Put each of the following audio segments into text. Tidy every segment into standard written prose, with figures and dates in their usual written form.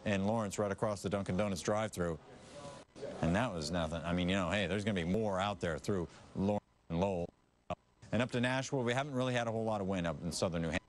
in Lawrence right across the Dunkin' Donuts drive-thru. And that was nothing. I mean, you know, hey, there's going to be more out there through Lawrence and Lowell. And up to Nashville, we haven't really had a whole lot of wind up in southern New Hampshire.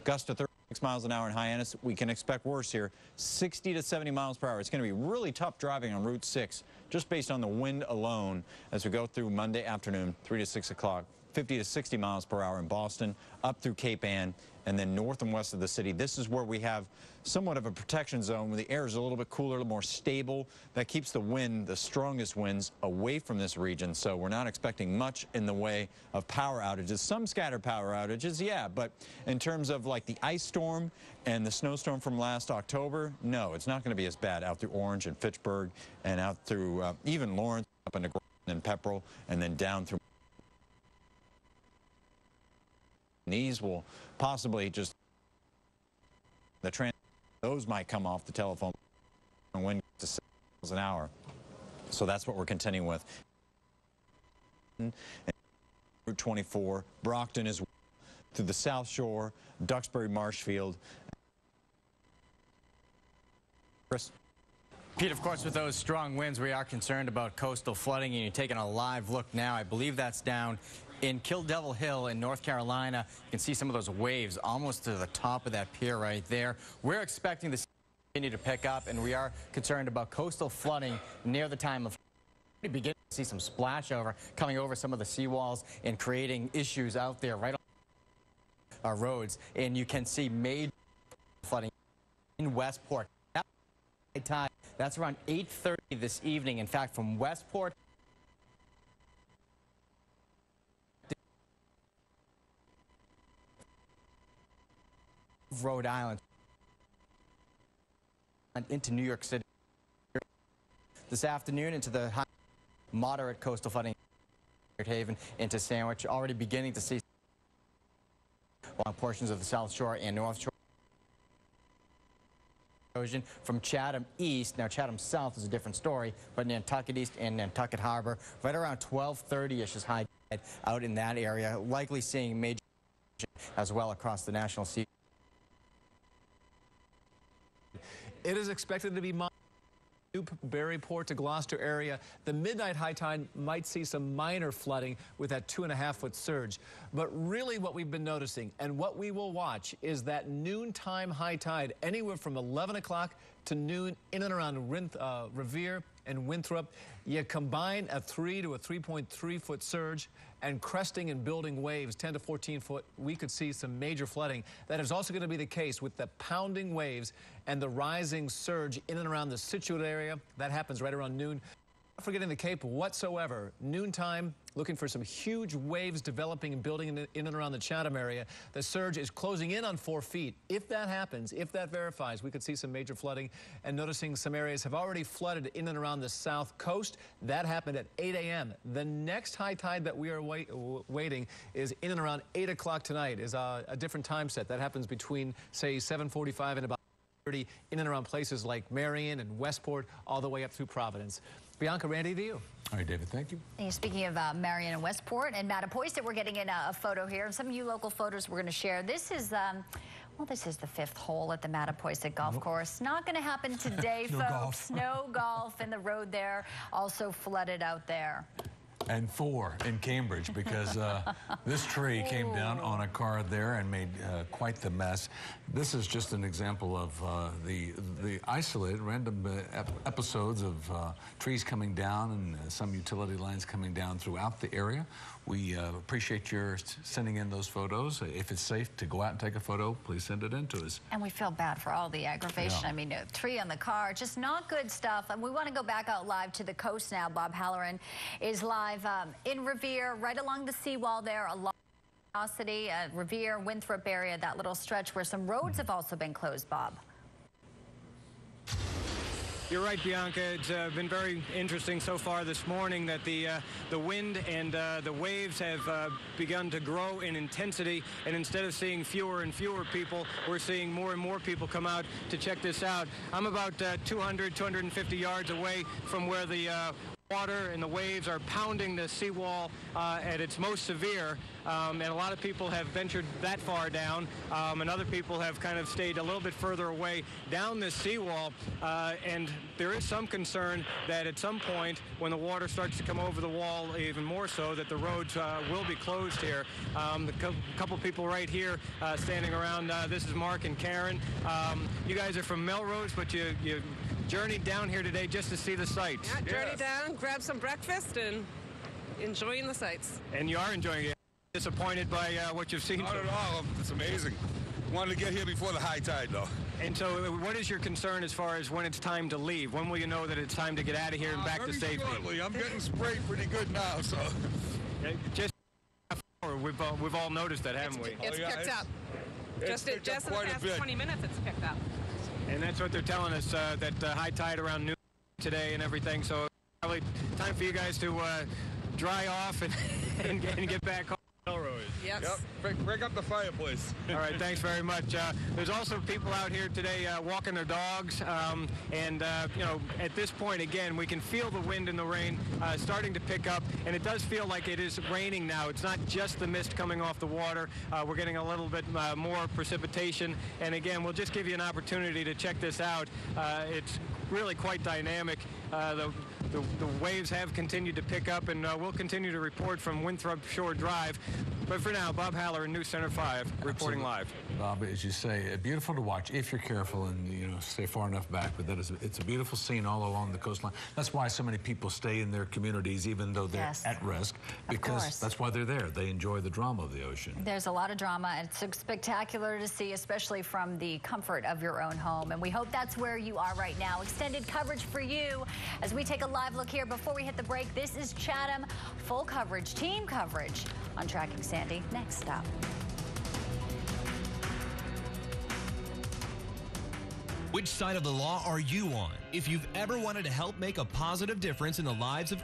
Gusts to 36 miles an hour in Hyannis. We can expect worse here, 60 to 70 miles per hour. It's going to be really tough driving on Route 6, just based on the wind alone as we go through Monday afternoon, 3 to 6 o'clock. 50 to 60 miles per hour in Boston, up through Cape Ann, and then north and west of the city. This is where we have somewhat of a protection zone where the air is a little bit cooler, a little more stable. That keeps the wind, the strongest winds, away from this region. So we're not expecting much in the way of power outages. Some scattered power outages, yeah, but in terms of like the ice storm and the snowstorm from last October, no, it's not going to be as bad out through Orange and Fitchburg and out through even Lawrence, up into Groton and Pepperell, and then down through. These will possibly just, those might come off the telephone and wind to 6 miles an hour. So that's what we're contending with. And Route 24, Brockton is through the South Shore, Duxbury, Marshfield. Chris? Pete, of course, with those strong winds, we are concerned about coastal flooding, and you're taking a live look now. I believe that's down in Kill Devil Hill in North Carolina. You can see some of those waves almost to the top of that pier right there. We're expecting this to continue to pick up, and we are concerned about coastal flooding near the time of we begin to see some splash over coming over some of the seawalls and creating issues out there right on our roads. And you can see major flooding in Westport. That's around 8:30 this evening. In fact, from Westport Rhode Island into New York City this afternoon into the high, moderate coastal flooding Haven into Sandwich, already beginning to see along portions of the South Shore and North Shore. Erosion from Chatham East. Now Chatham South is a different story, but Nantucket East and Nantucket Harbor right around 12:30ish is high tide out in that area, likely seeing major as well across the national sea. It is expected to be Newburyport to Gloucester area. The midnight high tide might see some minor flooding with that 2.5-foot surge. But really what we've been noticing and what we will watch is that noontime high tide anywhere from 11 o'clock to noon in and around Revere and Winthrop. You combine a 3 to a 3.3-foot surge and cresting and building waves 10 to 14 foot, we could see some major flooding. That is also going to be the case with the pounding waves and the rising surge in and around the Scituate area. That happens right around noon. Not forgetting the Cape whatsoever. Noontime, looking for some huge waves developing and building in and around the Chatham area. The surge is closing in on 4 feet. If that happens, if that verifies, we could see some major flooding. And noticing some areas have already flooded in and around the south coast. That happened at 8 a.m. The next high tide that we are waiting is in and around 8 o'clock tonight, is a different time set. That happens between, say, 7:45 and about 30 in and around places like Marion and Westport, all the way up through Providence. Bianca, Randy, to you. All right, David, thank you. And speaking of Marion and Westport and Mattapoisett, we're getting in a photo here, and some of you local photos we're going to share. This is, well, this is the 5th hole at the Mattapoisett Golf Course. Not going to happen today, No folks. golf. No golf, and the road there also flooded out there. And 4 in Cambridge, because this tree came down on a car there and made quite the mess. This is just an example of the isolated random episodes of trees coming down and some utility lines coming down throughout the area. We appreciate your sending in those photos. If it's safe to go out and take a photo, please send it in to us. And we feel bad for all the aggravation. Yeah. I mean, a tree on the car, just not good stuff. And we want to go back out live to the coast now. Bob Halloran is live in Revere, right along the seawall there, along Revere, Winthrop area, that little stretch where some roads have also been closed, Bob. You're right, Bianca. It's been very interesting so far this morning that the wind and the waves have begun to grow in intensity, and instead of seeing fewer and fewer people, we're seeing more and more people come out to check this out. I'm about 200, 250 yards away from where the water and the waves are pounding the seawall at its most severe, and a lot of people have ventured that far down, and other people have kind of stayed a little bit further away down this seawall, and there is some concern that at some point when the water starts to come over the wall even more so, that the roads will be closed here. A couple people right here standing around. This is Mark and Karen. You guys are from Melrose, but you journeyed down here today just to see the sights. Yeah, journey down, grab some breakfast, and enjoying the sights. And you are enjoying it. Disappointed by what you've seen? Not at all. It's amazing. Wanted to get here before the high tide, though. And so what is your concern as far as when it's time to leave? When will you know that it's time to get out of here and back to safety? Shortly. I'm getting sprayed pretty good now, so. Just we've all noticed that, haven't we? It's picked up. Just in the past 20 minutes, it's picked up. And that's what they're telling us, that high tide around noon today and everything. So probably time for you guys to dry off and get back home. Yes. Yep. Break up the fireplace. All right, thanks very much. There's also people out here today walking their dogs, and you know, at this point, again, we can feel the wind and the rain starting to pick up, and it does feel like it is raining now. It's not just the mist coming off the water. We're getting a little bit more precipitation, and again, we'll just give you an opportunity to check this out. It's really quite dynamic. The waves have continued to pick up, and we'll continue to report from Winthrop Shore Drive. But for now, Bob Haller in News Center 5, reporting live. Bob, as you say, beautiful to watch if you're careful and stay far enough back. But it's a beautiful scene all along the coastline. That's why so many people stay in their communities, even though they're at risk, because that's why they're there. They enjoy the drama of the ocean. There's a lot of drama, and it's spectacular to see, especially from the comfort of your own home. And we hope that's where you are right now. Extended coverage for you as we take a live look here. Before we hit the break, this is Chatham. Full coverage, team coverage on Tracking Sandy. Next stop. Which side of the law are you on? If you've ever wanted to help make a positive difference in the lives of